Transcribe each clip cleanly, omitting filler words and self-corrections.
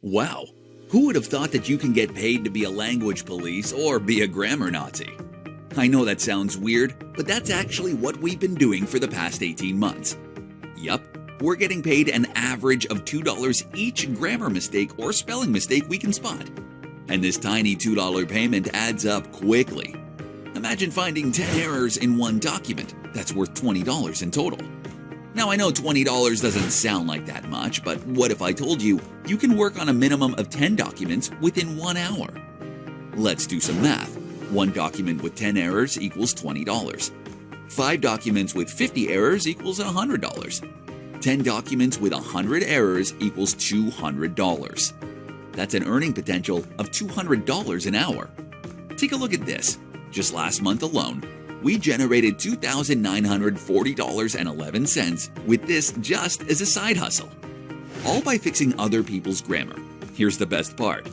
Wow, who would have thought that you can get paid to be a language police or be a grammar Nazi? I know that sounds weird, but that's actually what we've been doing for the past 18 months. Yup, we're getting paid an average of $2 each grammar mistake or spelling mistake we can spot. And this tiny $2 payment adds up quickly. Imagine finding 10 errors in one document. That's worth $20 in total. Now I know $20 doesn't sound like that much, but what if I told you you can work on a minimum of 10 documents within 1 hour? Let's do some math. One document with 10 errors equals $20. 5 documents with 50 errors equals $100. 10 documents with 100 errors equals $200. That's an earning potential of $200 an hour. Take a look at this. Just last month alone, we generated $2,940.11 with this just as a side hustle. All by fixing other people's grammar. Here's the best part.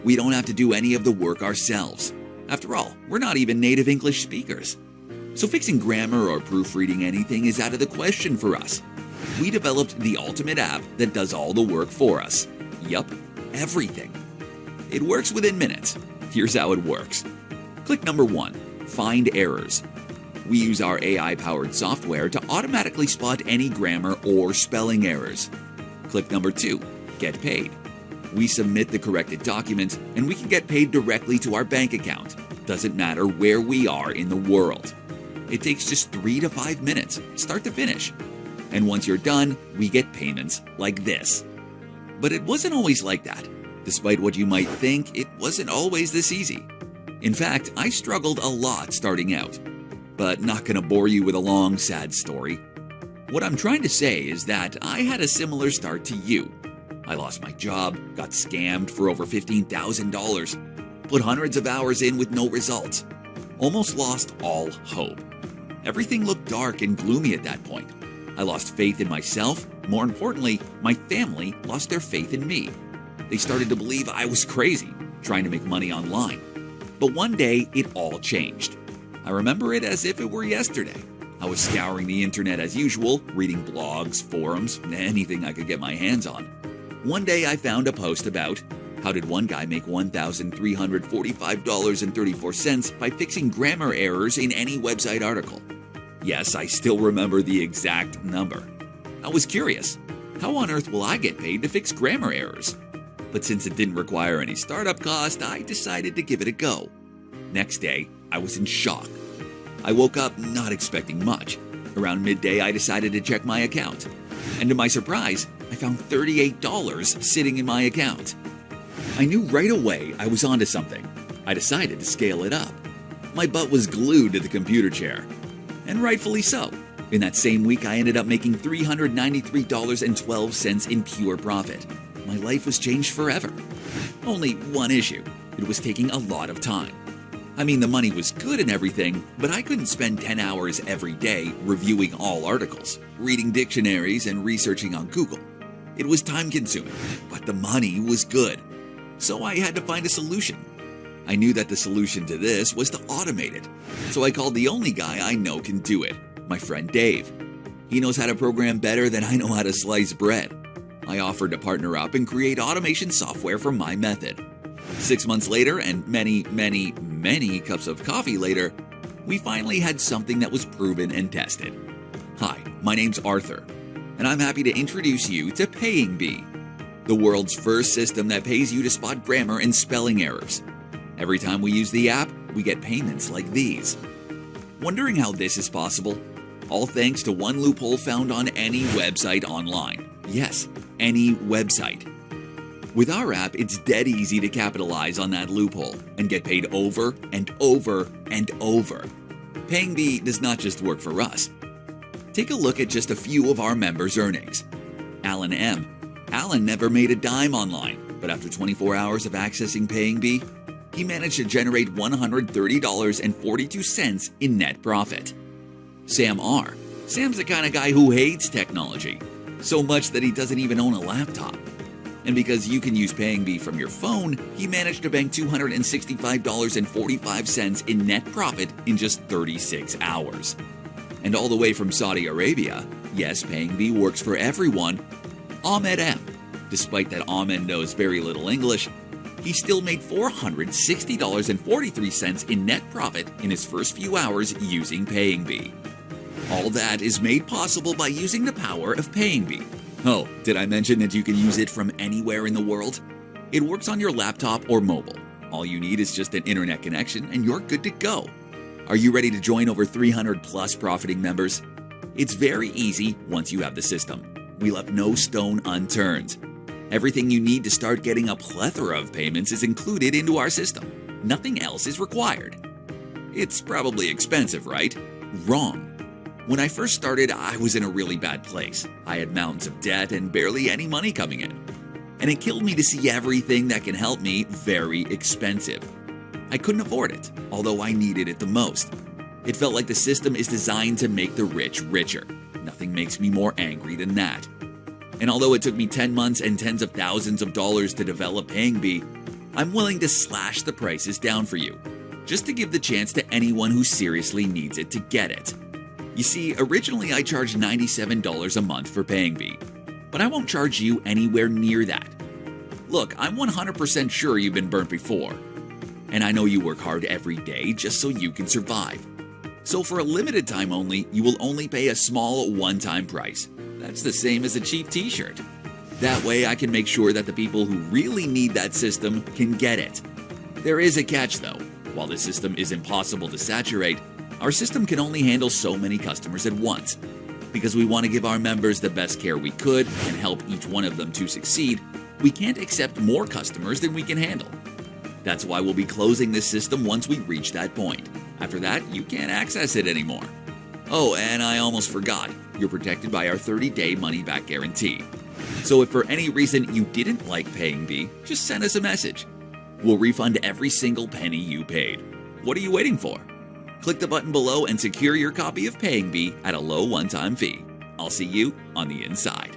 We don't have to do any of the work ourselves. After all, we're not even native English speakers. So fixing grammar or proofreading anything is out of the question for us. We developed the ultimate app that does all the work for us. Yup, everything. It works within minutes. Here's how it works. Click number 1, Find Errors. We use our AI-powered software to automatically spot any grammar or spelling errors. Click number 2, Get Paid. We submit the corrected documents and we can get paid directly to our bank account. Doesn't matter where we are in the world. It takes just 3 to 5 minutes, start to finish. And once you're done, we get payments like this. But it wasn't always like that. Despite what you might think, it wasn't always this easy. In fact, I struggled a lot starting out. But not gonna bore you with a long, sad story. What I'm trying to say is that I had a similar start to you. I lost my job, got scammed for over $15,000, put hundreds of hours in with no results, almost lost all hope. Everything looked dark and gloomy at that point. I lost faith in myself. More importantly, my family lost their faith in me. They started to believe I was crazy, trying to make money online. But one day, it all changed. I remember it as if it were yesterday. I was scouring the internet as usual, reading blogs, forums, anything I could get my hands on. One day I found a post about how did one guy make $1,345.34 by fixing grammar errors in any website article. Yes, I still remember the exact number. I was curious, how on earth will I get paid to fix grammar errors? But since it didn't require any startup cost, I decided to give it a go. Next day, I was in shock. I woke up not expecting much. Around midday, I decided to check my account. And to my surprise, I found $38 sitting in my account. I knew right away I was onto something. I decided to scale it up. My butt was glued to the computer chair. And rightfully so. In that same week, I ended up making $393.12 in pure profit. My life was changed forever. Only one issue. It was taking a lot of time. I mean, the money was good and everything, but I couldn't spend 10 hours every day reviewing all articles, reading dictionaries, and researching on Google. It was time-consuming, but the money was good. So I had to find a solution. I knew that the solution to this was to automate it. So I called the only guy I know can do it, my friend Dave. He knows how to program better than I know how to slice bread. I offered to partner up and create automation software for my method. 6 months later, and many cups of coffee later, we finally had something that was proven and tested. Hi, my name's Arthur, and I'm happy to introduce you to Paying Bee, the world's first system that pays you to spot grammar and spelling errors. Every time we use the app, we get payments like these. Wondering how this is possible? All thanks to one loophole found on any website online. Yes, any website. With our app, it's dead easy to capitalize on that loophole and get paid over and over and over. Paying Bee does not just work for us. Take a look at just a few of our members' earnings. Alan M. Alan never made a dime online, but after 24 hours of accessing Paying Bee, he managed to generate $130.42 in net profit. Sam R. Sam's the kind of guy who hates technology, so much that he doesn't even own a laptop. And because you can use Paying Bee from your phone, he managed to bank $265.45 in net profit in just 36 hours. And all the way from Saudi Arabia, yes, Paying Bee works for everyone, Ahmed M. Despite that Ahmed knows very little English, he still made $460.43 in net profit in his first few hours using PayingBee. All that is made possible by using the power of PayingBee. Oh, did I mention that you can use it from anywhere in the world? It works on your laptop or mobile. All you need is just an internet connection and you're good to go. Are you ready to join over 300 plus profiting members? It's very easy once you have the system. We left no stone unturned. Everything you need to start getting a plethora of payments is included into our system. Nothing else is required. It's probably expensive, right? Wrong. When I first started, I was in a really bad place. I had mountains of debt and barely any money coming in. And it killed me to see everything that can help me very expensive. I couldn't afford it, although I needed it the most. It felt like the system is designed to make the rich richer. Nothing makes me more angry than that. And although it took me 10 months and tens of thousands of dollars to develop PayingBee, I'm willing to slash the prices down for you, just to give the chance to anyone who seriously needs it to get it. You see, originally I charged $97 a month for PayingBee, but I won't charge you anywhere near that. Look, I'm 100% sure you've been burnt before, and I know you work hard every day just so you can survive. So for a limited time only, you will only pay a small one-time price. That's the same as a cheap t-shirt. That way I can make sure that the people who really need that system can get it. There is a catch though. While the system is impossible to saturate, our system can only handle so many customers at once. Because we want to give our members the best care we could and help each one of them to succeed, we can't accept more customers than we can handle. That's why we'll be closing this system once we reach that point. After that, you can't access it anymore. Oh, and I almost forgot, you're protected by our 30-day money-back guarantee. So if for any reason you didn't like PayingBee, just send us a message. We'll refund every single penny you paid. What are you waiting for? Click the button below and secure your copy of PayingBee at a low one-time fee. I'll see you on the inside.